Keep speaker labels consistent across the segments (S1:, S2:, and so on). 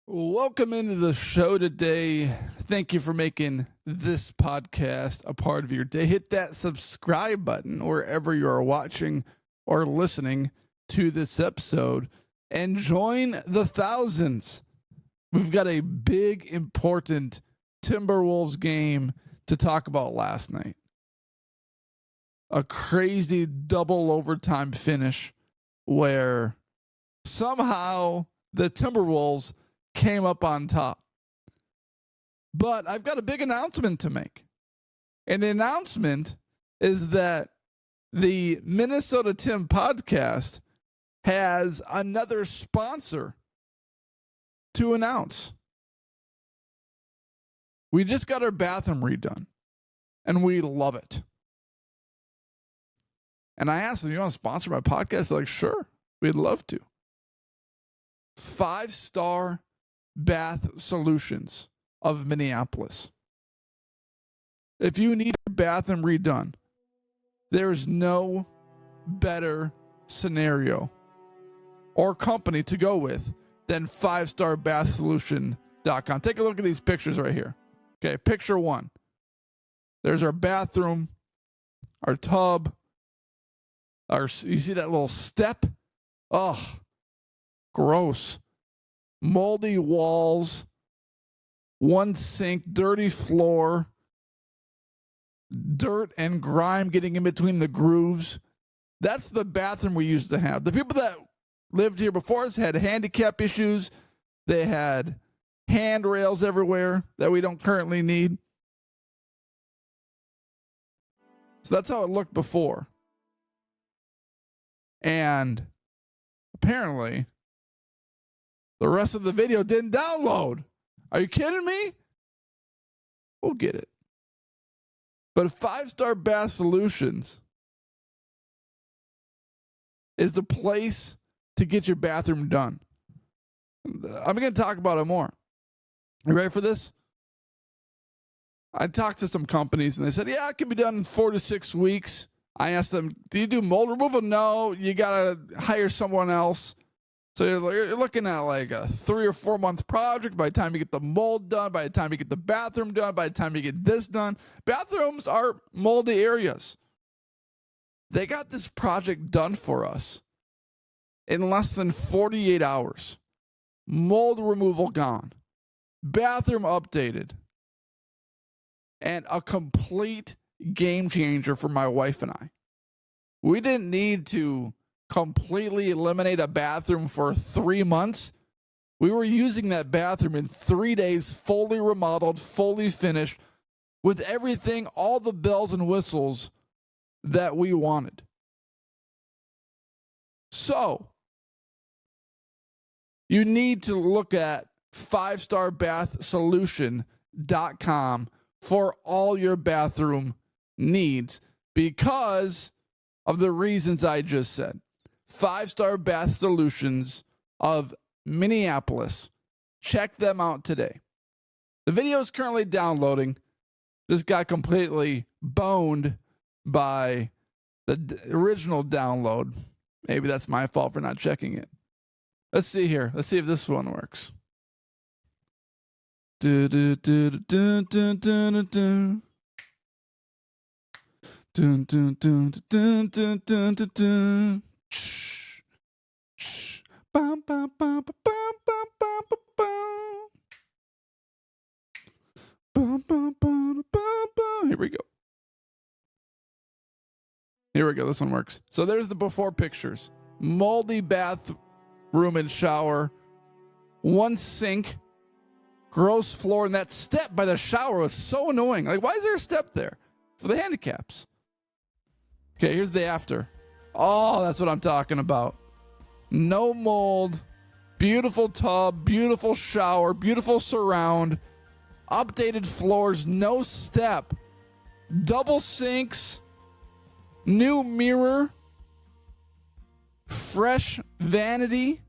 S1: Welcome into the show today. Thank you for making this podcast a part of your day. Hit that subscribe button wherever you are watching or listening to this episode and join the thousands. We've got a big, important Timberwolves game to talk about last night. A crazy double overtime finish where somehow the Timberwolves came up on top. But I've got a big announcement to make. And the announcement is that the Minnesota Tim podcast has another sponsor to announce. We just got our bathroom redone, and we love it. And I asked them, you want to sponsor my podcast? They're like, sure, we'd love to. 5-star Bath Solutions of Minneapolis. If you need your bathroom redone, there's no better scenario or company to go with than 5starbathsolution.com. Take a look at these pictures right here. Okay, picture one. There's our bathroom, our tub, you see that little step? Oh, gross. Moldy walls, one sink, dirty floor, dirt and grime getting in between the grooves. That's the bathroom we used to have. The people that lived here before us had handicap issues. They had handrails everywhere that we don't currently need. So that's how it looked before. And apparently, the rest of the video didn't download. Are you kidding me? We'll get it. But 5-Star Bath Solutions is the place to get your bathroom done. I'm going to talk about it more. You ready for this? I talked to some companies, and they said, yeah, it can be done in 4 to 6 weeks. I asked them, do you do mold removal? No, you got to hire someone else. So you're looking at like a 3 or 4 month project by the time you get the mold done, by the time you get the bathroom done, by the time you get this done. Bathrooms are moldy areas. They got this project done for us in less than 48 hours. Mold removal gone. Bathroom updated. And a complete game changer for my wife and I. We didn't need to completely eliminate a bathroom for 3 months. We were using that bathroom in 3 days, fully remodeled, fully finished, with everything, all the bells and whistles that we wanted. So, you need to look at 5starbathsolution.com for all your bathroom needs because of the reasons I just said. 5-Star Bath Solutions of Minneapolis. Check them out today. The video is currently downloading. Just got completely boned by the original download. Maybe that's my fault for not checking it. Let's see here. Let's see if this one works. Do do do do do do do. Dun, dun, dun, dun, dun, dun, dun, dun. Shh. Shh. Bum, bum, bum, bum, bum, bum, bum, bum. Bum, bum, bum, bum, bum. Here we go. Here we go. This one works. So there's the before pictures. Moldy bathroom and shower. One sink. Gross floor. And that step by the shower was so annoying. Like, why is there a step there? For the handicaps. Okay, here's the after. Oh, that's what I'm talking about. No mold. Beautiful tub. Beautiful shower. Beautiful surround. Updated floors. No step. Double sinks. New mirror. Fresh vanity.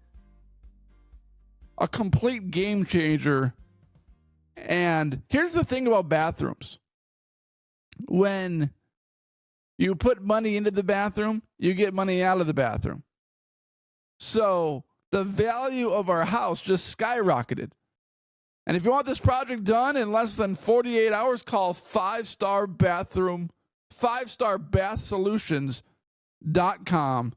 S1: A complete game changer. And here's the thing about bathrooms. When you put money into the bathroom, you get money out of the bathroom. So the value of our house just skyrocketed. And if you want this project done in less than 48 hours, call 5starbathsolutions.com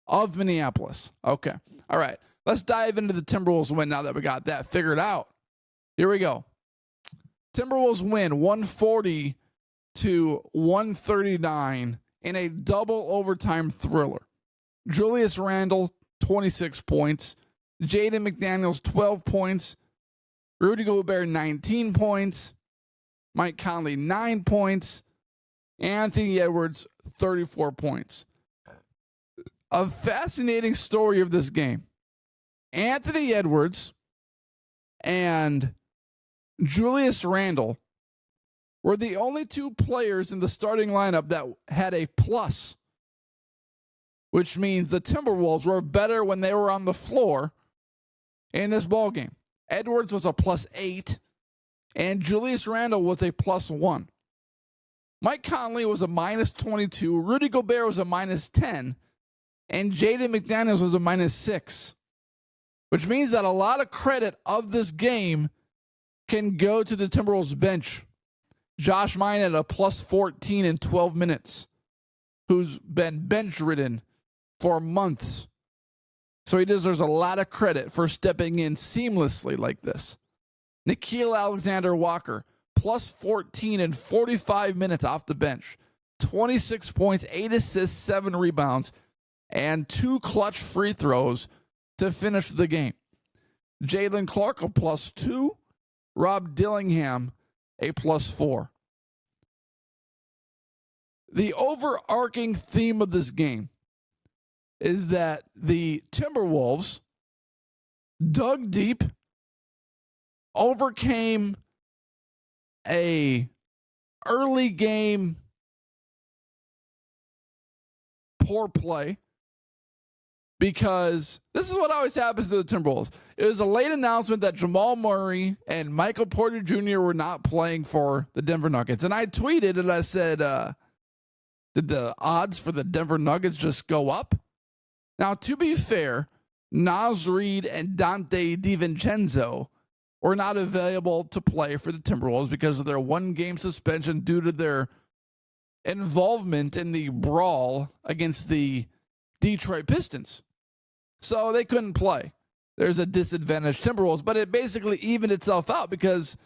S1: of Minneapolis. Okay. All right. Let's dive into the Timberwolves win now that we got that figured out. Here we go. Timberwolves win 140-139 in a double overtime thriller. Julius Randle, 26 points. Jaden McDaniels, 12 points. Rudy Gobert, 19 points. Mike Conley, 9 points. Anthony Edwards, 34 points. A fascinating story of this game. Anthony Edwards and Julius Randle were the only two players in the starting lineup that had a plus, which means the Timberwolves were better when they were on the floor in this ballgame. Edwards was a +8, and Julius Randle was a +1. Mike Conley was a -22, Rudy Gobert was a -10, and Jaden McDaniels was a -6, which means that a lot of credit of this game can go to the Timberwolves bench. Josh Mine at a +14 in 12 minutes, who's been bench-ridden for months. So he deserves a lot of credit for stepping in seamlessly like this. Nickeil Alexander-Walker, +14 in 45 minutes off the bench. 26 points, 8 assists, 7 rebounds, and 2 clutch free throws to finish the game. Jalen Clark, a +2. Rob Dillingham, a +4. The overarching theme of this game is that the Timberwolves dug deep, overcame a early game poor play, because this is what always happens to the Timberwolves. It was a late announcement that Jamal Murray and Michael Porter Jr. were not playing for the Denver Nuggets. And I tweeted and I said, did the odds for the Denver Nuggets just go up? Now, to be fair, Naz Reid and Dante DiVincenzo were not available to play for the Timberwolves because of their one-game suspension due to their involvement in the brawl against the Detroit Pistons. So they couldn't play. There's a disadvantaged Timberwolves, but it basically evened itself out because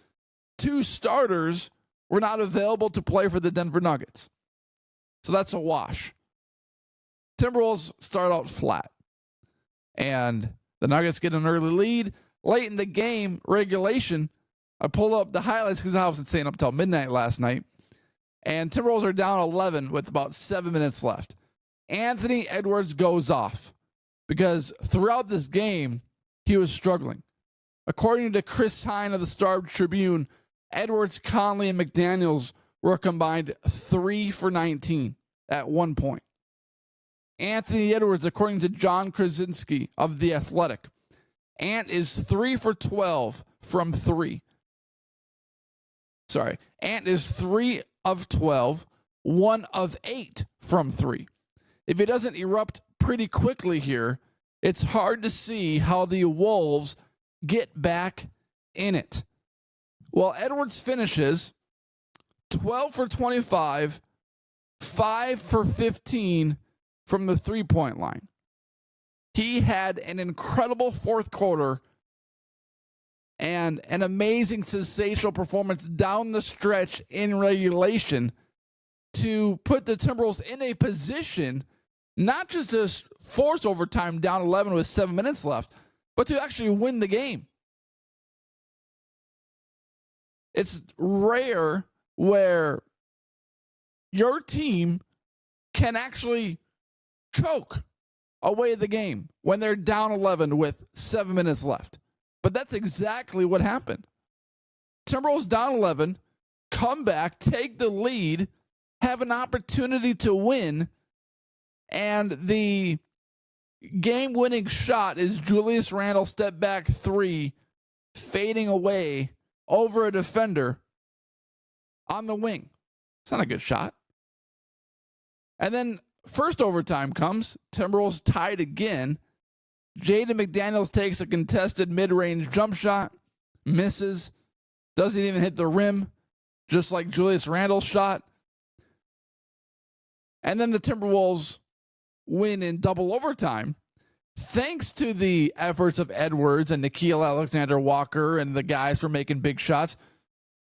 S1: 2 starters were not available to play for the Denver Nuggets. So that's a wash. Timberwolves start out flat, and the Nuggets get an early lead. Late in the game, regulation, I pull up the highlights because I wasn't staying up until midnight last night, and Timberwolves are down 11 with about 7 minutes left. Anthony Edwards goes off because throughout this game, he was struggling. According to Chris Hine of the Star Tribune, Edwards, Conley, and McDaniels were combined 3 for 19 at one point. Anthony Edwards, according to John Krasinski of The Athletic, Ant is 3 for 12 from 3. Ant is 3 of 12, 1 of 8 from 3. If it doesn't erupt pretty quickly here, it's hard to see how the Wolves get back in it. Well, Edwards finishes 12 for 25, 5 for 15 from the three-point line. He had an incredible fourth quarter and an amazing, sensational performance down the stretch in regulation to put the Timberwolves in a position not just to force overtime down 11 with 7 minutes left, but to actually win the game. It's rare where your team can actually choke away the game when they're down 11 with 7 minutes left. But that's exactly what happened. Timberwolves down 11, come back, take the lead, have an opportunity to win, and the game-winning shot is Julius Randle step back 3, fading away over a defender on the wing. It's not a good shot. And then first overtime comes. Timberwolves tied again. Jaden McDaniels takes a contested mid-range jump shot. misses, doesn't even hit the rim, just like Julius Randle's shot. And then the Timberwolves win in double overtime, thanks to the efforts of Edwards and Nickeil Alexander-Walker and the guys for making big shots.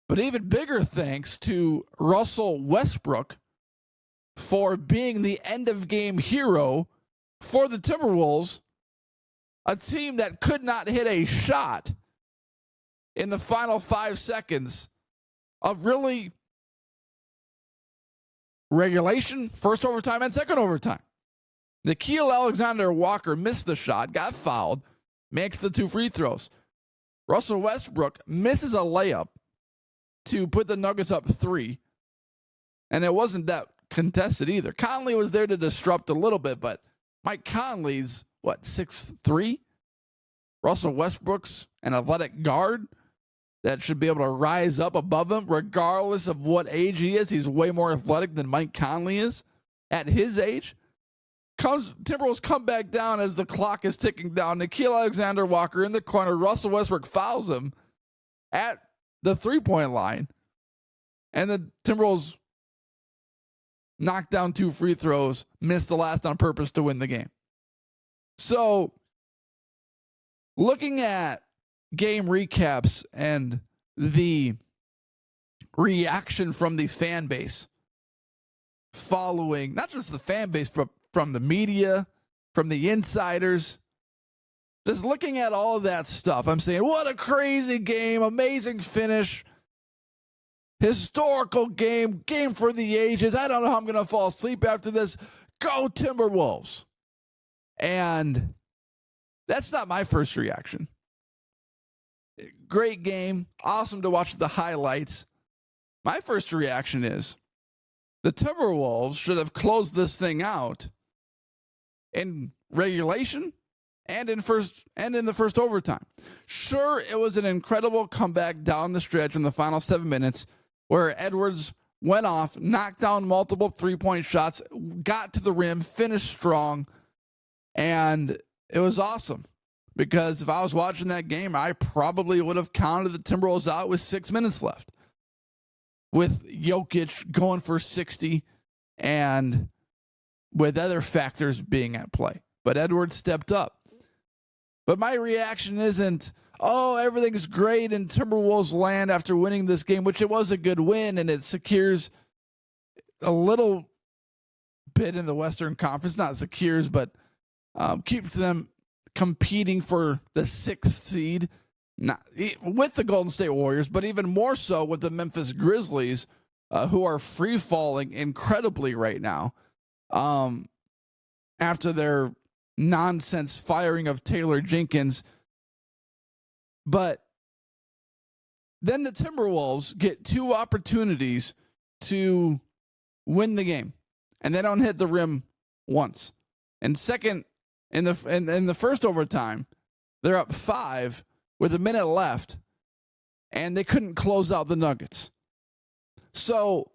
S1: But even bigger thanks to Russell Westbrook for being the end-of-game hero for the Timberwolves, a team that could not hit a shot in the final 5 seconds of really regulation, first overtime, and second overtime. Nickeil Alexander-Walker missed the shot, got fouled, makes the 2 free throws. Russell Westbrook misses a layup to put the Nuggets up 3, and it wasn't that contested either. Conley was there to disrupt a little bit, but Mike Conley's, 6'3"? Russell Westbrook's an athletic guard that should be able to rise up above him, regardless of what age he is. He's way more athletic than Mike Conley is at his age. Timberwolves come back down as the clock is ticking down. Nickeil Alexander-Walker in the corner. Russell Westbrook fouls him at the 3-point line. And the Timberwolves knock down 2 free throws, missed the last on purpose to win the game. So, looking at game recaps and the reaction from the fan base following, not just the fan base, but from the media, from the insiders, just looking at all of that stuff, I'm saying, what a crazy game, amazing finish, historical game, game for the ages. I don't know how I'm going to fall asleep after this. Go Timberwolves. And that's not my first reaction. Great game. Awesome to watch the highlights. My first reaction is the Timberwolves should have closed this thing out in regulation and in the first overtime. Sure, it was an incredible comeback down the stretch in the final 7 minutes where Edwards went off, knocked down multiple 3-point shots, got to the rim, finished strong, and it was awesome. Because if I was watching that game, I probably would have counted the Timberwolves out with 6 minutes left, with Jokic going for 60 and with other factors being at play. But Edwards stepped up. But my reaction isn't, oh, everything's great in Timberwolves land after winning this game, which it was a good win, and it secures a little bit in the Western Conference. Not secures, but keeps them competing for the 6th seed, not with the Golden State Warriors, but even more so with the Memphis Grizzlies, who are free-falling incredibly right now after their nonsense firing of Taylor Jenkins. But then the Timberwolves get 2 opportunities to win the game, and they don't hit the rim once. And second, in the first overtime, they're up 5 with a minute left, and they couldn't close out the Nuggets. So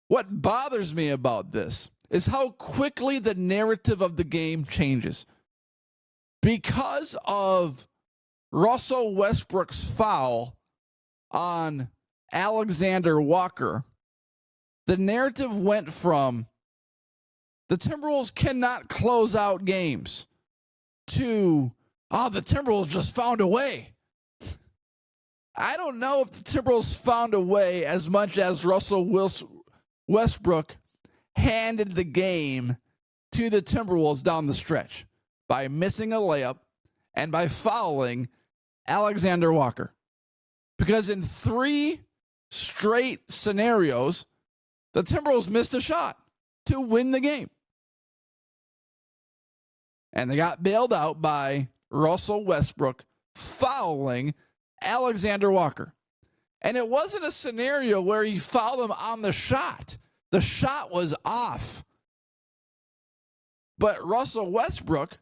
S1: what bothers me about this is how quickly the narrative of the game changes. Because of Russell Westbrook's foul on Alexander Walker, the narrative went from the Timberwolves cannot close out games to, the Timberwolves just found a way. I don't know if the Timberwolves found a way as much as Russell Westbrook handed the game to the Timberwolves down the stretch by missing a layup and by fouling Alexander Walker. Because in 3 straight scenarios, the Timberwolves missed a shot to win the game. And they got bailed out by Russell Westbrook fouling Alexander Walker. And it wasn't a scenario where he fouled him on the shot. The shot was off. But Russell Westbrook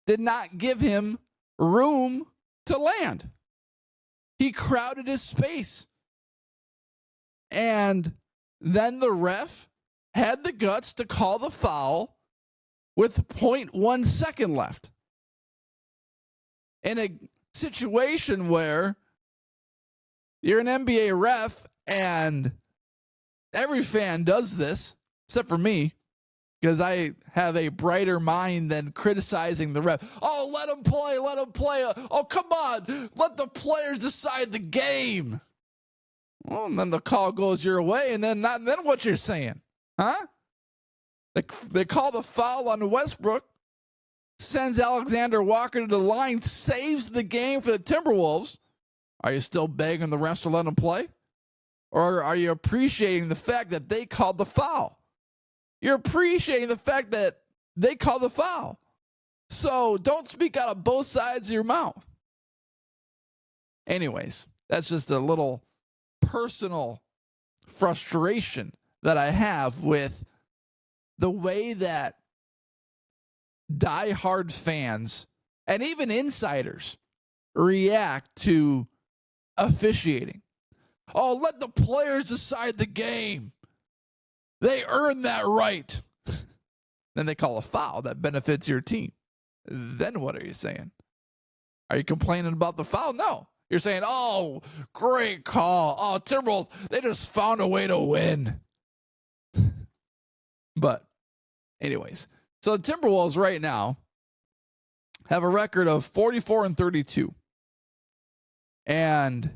S1: did not give him room to land. He crowded his space. And then the ref had the guts to call the foul with 0.1 second left. In a situation where You're an NBA ref, and every fan does this, except for me, because I have a brighter mind than criticizing the ref. Oh, let him play, let him play. Oh, come on, let the players decide the game. Well, and then the call goes your way, and then what you're saying, huh? They call the foul on Westbrook, sends Alexander Walker to the line, saves the game for the Timberwolves. Are you still begging the refs to let him play? Or are you appreciating the fact that they called the foul? You're appreciating the fact that they called the foul. So don't speak out of both sides of your mouth. Anyways, that's just a little personal frustration that I have with the way that diehard fans and even insiders react to officiating. Oh, let the players decide the game. They earn that right. Then they call a foul that benefits your team. Then what are you saying? Are you complaining about the foul? No. You're saying, oh, great call. Oh, Timberwolves, they just found a way to win. But anyways, so the Timberwolves right now have a record of 44-32 and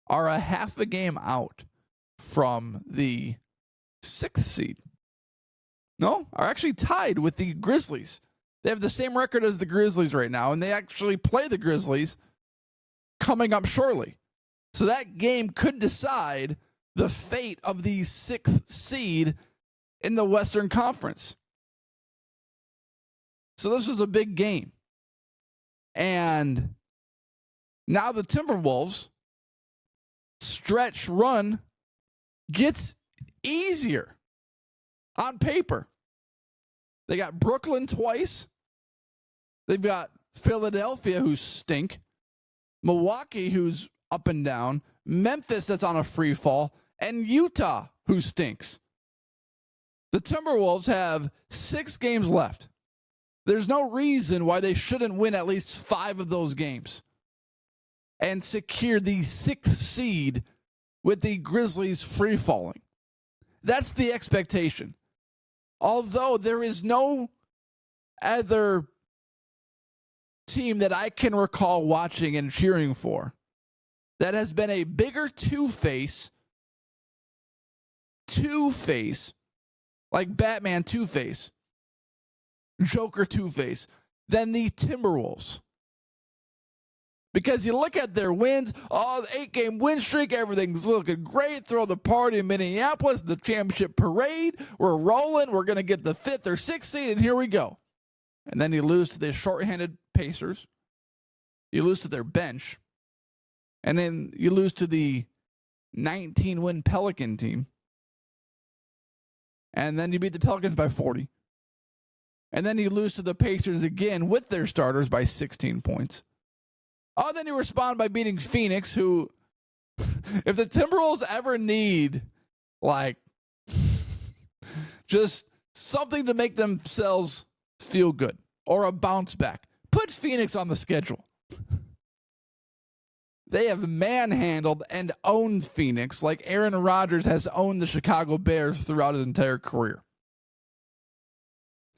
S1: are a half a game out from the 6th seed. No, are actually tied with the Grizzlies. They have the same record as the Grizzlies right now, and they actually play the Grizzlies coming up shortly. So that game could decide the fate of the 6th seed in the Western Conference. So this was a big game. And now the Timberwolves stretch run gets easier on paper. They got Brooklyn twice. They've got Philadelphia, who stink. Milwaukee, who's up and down. Memphis, that's on a free fall. And Utah, who stinks. The Timberwolves have 6 games left. There's no reason why they shouldn't win at least 5 of those games and secure the 6th seed with the Grizzlies free falling. That's the expectation. Although there is no other team that I can recall watching and cheering for that has been a bigger two-face, like Batman Two-Face, Joker Two-Face, than the Timberwolves. Because you look at their wins, oh, the 8-game win streak, everything's looking great. Throw the party in Minneapolis, the championship parade. We're rolling. We're going to get the 5th or 6th seed, and here we go. And then you lose to the shorthanded Pacers. You lose to their bench. And then you lose to the 19-win Pelican team. And then you beat the Pelicans by 40. And then you lose to the Pacers again with their starters by 16 points. Oh, then you respond by beating Phoenix, who, if the Timberwolves ever need, like, just something to make themselves feel good or a bounce back, put Phoenix on the schedule. They have manhandled and owned Phoenix like Aaron Rodgers has owned the Chicago Bears throughout his entire career.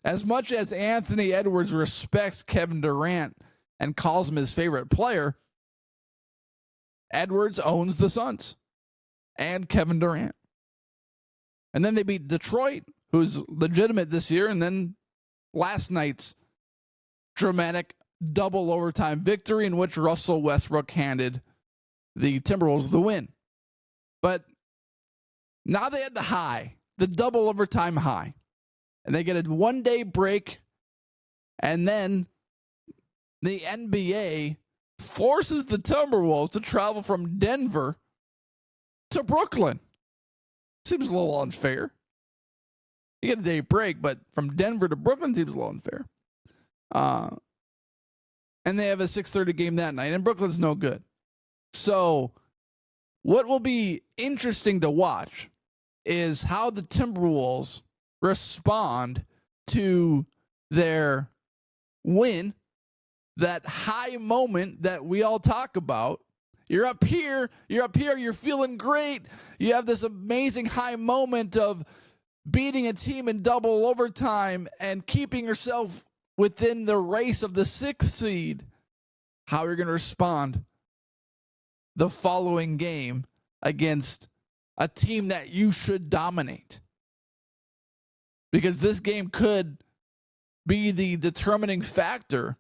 S1: As much as Anthony Edwards respects Kevin Durant and calls him his favorite player, Edwards owns the Suns and Kevin Durant. And then they beat Detroit, who's legitimate this year, and then last night's dramatic double overtime victory in which Russell Westbrook handed the Timberwolves the win. But now they had the double overtime high, and they get a one-day break, and then the NBA forces the Timberwolves to travel from Denver to Brooklyn. Seems a little unfair. You get a day break, but from Denver to Brooklyn seems a little unfair. And they have a 6:30 game that night, and Brooklyn's no good. So what will be interesting to watch is how the Timberwolves respond to their win, that high moment that we all talk about, You're up here, you're feeling great. You have this amazing high moment of beating a team in double overtime and keeping yourself within the race of the 6th seed. How you're going to respond the following game against a team that you should dominate. Because this game could be the determining factor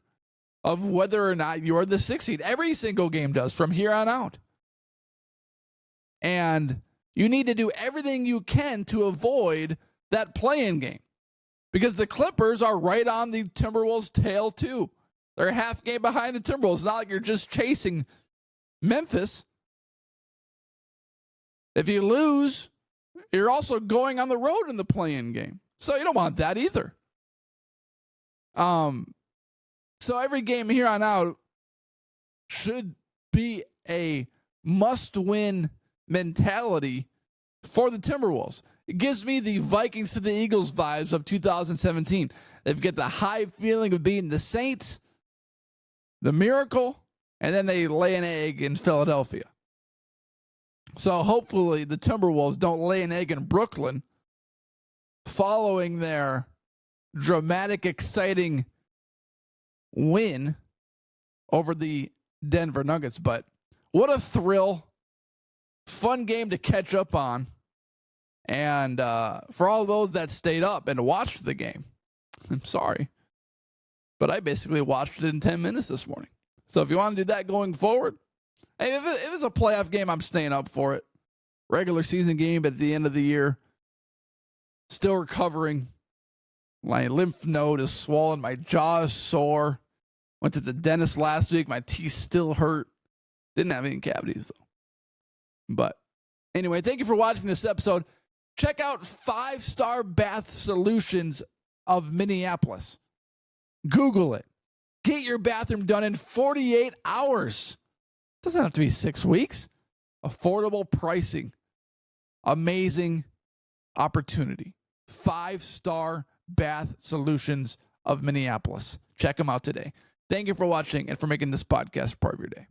S1: of whether or not you're the 6th seed. Every single game does from here on out. And you need to do everything you can to avoid that play-in game. Because the Clippers are right on the Timberwolves' tail too. They're a half game behind the Timberwolves. It's not like you're just chasing Memphis. If you lose, you're also going on the road in the play-in game. So you don't want that either. So every game here on out should be a must-win mentality for the Timberwolves. It gives me the Vikings to the Eagles vibes of 2017. They've got the high feeling of beating the Saints, the Miracle, and then they lay an egg in Philadelphia. So hopefully the Timberwolves don't lay an egg in Brooklyn following their dramatic, exciting win over the Denver Nuggets. But what a thrill. Fun game to catch up on. And for all those that stayed up and watched the game, I'm sorry. But I basically watched it in 10 minutes this morning. So if you want to do that going forward, hey, if it's a playoff game, I'm staying up for it. Regular season game at the end of the year. Still recovering. My lymph node is swollen. My jaw is sore. Went to the dentist last week. My teeth still hurt. Didn't have any cavities, though. But anyway, thank you for watching this episode. Check out 5-Star Bath Solutions of Minneapolis. Google it. Get your bathroom done in 48 hours. Doesn't have to be 6 weeks. Affordable pricing. Amazing opportunity. 5-Star Bath Solutions of Minneapolis. Check them out today. Thank you for watching and for making this podcast part of your day.